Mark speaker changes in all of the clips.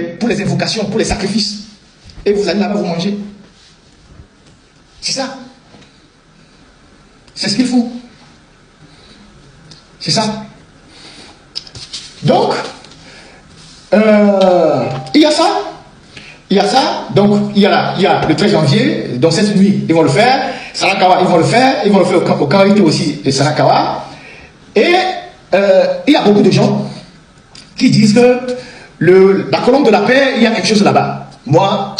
Speaker 1: pour les invocations, pour les sacrifices. Et vous allez là-bas vous manger. C'est ça. C'est ce qu'ils font. C'est ça. Donc, il y a ça. Il y a ça. Donc, il y a le 13 janvier. Donc, cette nuit, ils vont le faire. Sarakawa, ils vont le faire. Ils vont le faire au Karité aussi, et Sarakawa. Et il y a beaucoup de gens qui disent que la colombe de la paix, il y a quelque chose là-bas. Moi,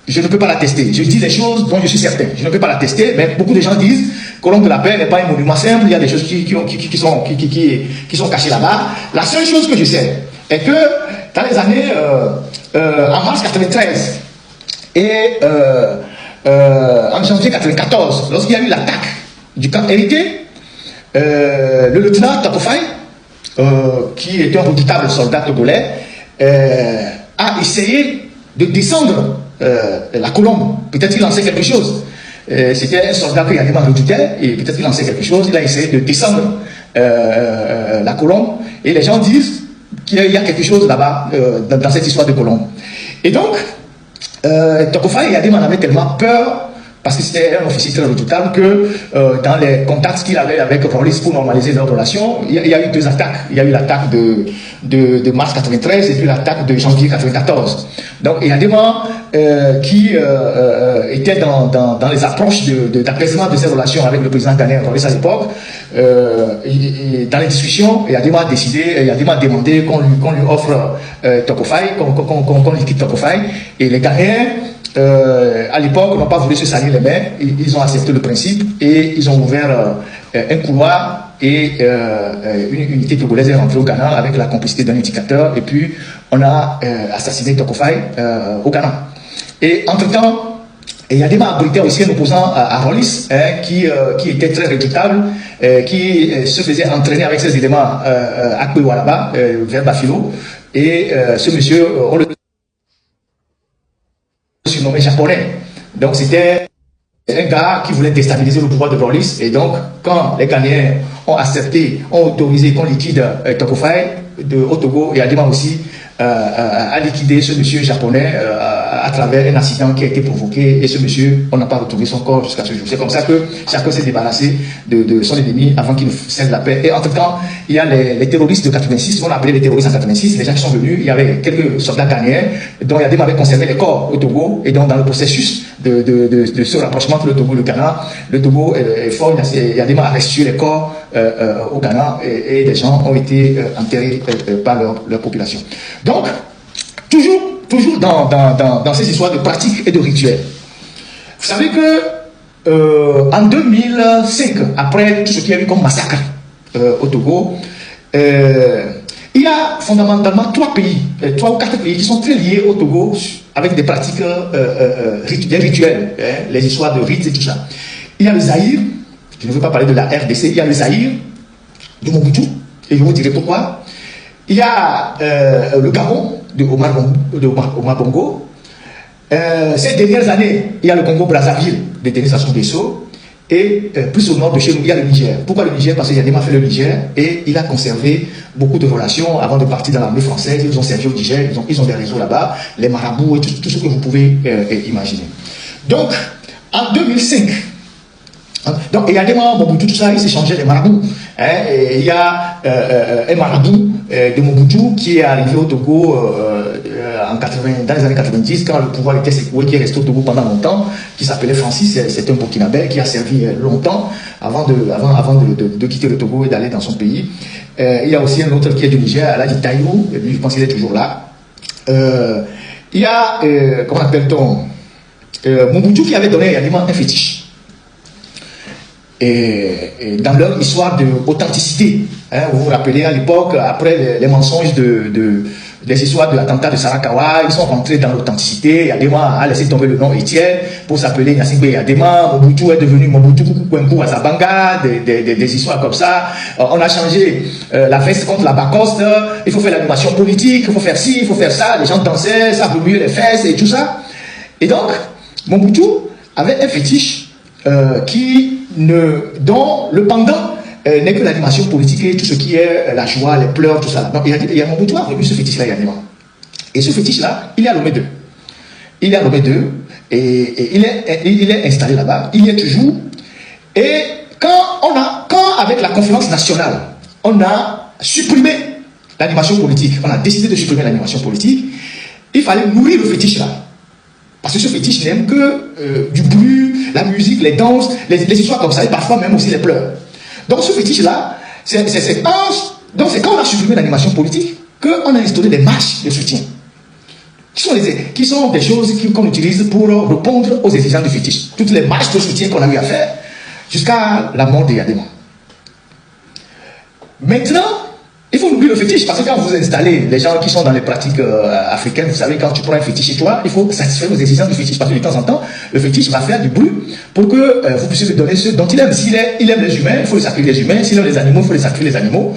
Speaker 1: je ne peux pas la tester. Je dis des choses dont je suis certain. Je ne peux pas la tester, mais beaucoup de gens disent que colombe de la paix n'est pas un monument simple. Il y a des choses qui sont cachées là-bas. La seule chose que je sais est que dans les années en mars 93 et en janvier 94, lorsqu'il y a eu l'attaque du camp Hérité, le lieutenant Takofai, qui était un redoutable soldat togolais, a essayé de descendre la colombe. Peut-être qu'il en sait quelque chose. C'était un soldat que Yadema redoutait, et peut-être qu'il en sait quelque chose. Il a essayé de descendre la colombe, et les gens disent qu'il y a quelque chose là-bas dans cette histoire de colombe. Et donc, Takofai et Yadema en avaient tellement peur, parce que c'était un officier très redoutable, que dans les contacts qu'il avait avec Rollis pour normaliser leurs relations, il y a eu deux attaques. Il y a eu l'attaque de mars 93 et puis l'attaque de janvier 94. Donc il y a des gens qui étaient dans les approches d'apaisement de ces relations avec le président ghanéen Rollis à l'époque. Dans les discussions, il y a des gens décidé, il y a des gens demandé qu'on lui offre Takofai, qu'on lui quitte Takofai, et les Ghanéens à l'époque, n'ont pas voulu se salir les mains. Ils ont accepté le principe et ils ont ouvert un couloir, et une unité togolaise est rentrée au Ghana avec la complicité d'un indicateur, et puis on a assassiné Takofai au Ghana. Et entre-temps, il y a des membres abritaient aussi un opposant à Rollis, qui était très redoutable, qui se faisait entraîner avec ses éléments à Kouéoualaba, vers Bafilo, et ce monsieur, on le surnommé japonais. Donc c'était un gars qui voulait déstabiliser le pouvoir de Rollis, et donc quand les Ghanéens ont accepté, ont autorisé qu'on liquide Takofai au Togo, et Adema aussi a liquidé ce monsieur japonais à travers un accident qui a été provoqué, et ce monsieur, on n'a pas retrouvé son corps jusqu'à ce jour. C'est comme ça que chacun s'est débarrassé de son ennemi avant qu'il ne scelle la paix. Et entre-temps, il y a les terroristes de 86, on a appelé les terroristes en 86, les gens qui sont venus, il y avait quelques soldats ghanéens dont Yadema avait conservé les corps au Togo, et donc dans le processus de ce rapprochement entre le Togo et le Ghana, le Togo est fort, Yadema a restitué les corps au Ghana, et des gens ont été enterrés par leur population. Donc, toujours dans ces histoires de pratiques et de rituels. Vous savez que en 2005, après tout ce qu'il y a eu comme massacre au Togo, il y a fondamentalement trois ou quatre pays qui sont très liés au Togo avec des pratiques des rituels, les histoires de rites et tout ça. Il y a le Zaïre, je ne veux pas parler de la RDC, il y a le Zaïre de Mobutu, et je vous dirai pourquoi. Il y a le Gabon de Omar Bongo. Ces dernières années, il y a le Congo-Brazzaville de Denis Sassou Nguesso, et plus au nord de chez nous, il y a le Niger. Pourquoi le Niger? Parce qu'il y a des fait le Niger, et il a conservé beaucoup de relations avant de partir dans l'armée française. Ils ont servi au Niger, ils ont des réseaux là-bas, les marabouts et tout ce que vous pouvez imaginer. Donc, en 2005, donc, il y a des membres Mobutu, tout ça, ils s'échangeaient des marabouts. Et il y a un marabout de Mobutu qui est arrivé au Togo dans les années 90, quand le pouvoir était secoué, qui est resté au Togo pendant longtemps, qui s'appelait Francis. C'est un Burkinabé qui a servi longtemps avant de quitter le Togo et d'aller dans son pays. Il y a aussi un autre qui est du Niger, Aladi Taïwo, lui, je pense qu'il est toujours là. Il y a, comment appelle-t-on, Mobutu qui avait donné un fétiche. Et dans leur histoire d'authenticité, vous vous rappelez à l'époque, après les mensonges des histoires de l'attentat de Sarakawa, ils sont rentrés dans l'authenticité. Yadema a laissé tomber le nom Étienne pour s'appeler Nyasingbe Yadema. Mobutu est devenu Mobutu Kukwembu Azabanga, des histoires comme ça. On a changé la veste contre la bacoste. Il faut faire l'animation politique, il faut faire ci, il faut faire ça. Les gens dansaient, ça remuait les fesses et tout ça. Et donc, Mobutu avait un fétiche dont le pendant n'est que l'animation politique et tout ce qui est la joie, les pleurs, tout ça. Donc, il y a Mobutu a revu ce fétiche-là, Et ce fétiche-là, il est à Lomé 2. Il est à Lomé 2 et il est installé là-bas. Il y est toujours. Et quand avec la conférence nationale, on a supprimé l'animation politique, on a décidé de supprimer l'animation politique, il fallait nourrir le fétiche là. Parce que ce fétiche n'aime que du bruit, la musique, les danses, les histoires comme ça, et parfois même aussi les pleurs. Donc ce fétiche là, c'est quand on a supprimé l'animation politique qu'on a instauré des marches de soutien. Qui sont des choses qu'on utilise pour répondre aux exigences du fétiche. Toutes les marches de soutien qu'on a eu à faire jusqu'à la mort de Yadema. Maintenant, il faut oublier le fétiche, parce que quand vous installez les gens qui sont dans les pratiques africaines, vous savez, quand tu prends un fétiche chez toi, il faut satisfaire aux exigences du fétiche, parce que de temps en temps, le fétiche va faire du bruit pour que vous puissiez lui donner ce dont il aime. S'il aime les humains, il faut lui sacrifier les humains. S'il aime les animaux, il faut lui sacrifier les animaux.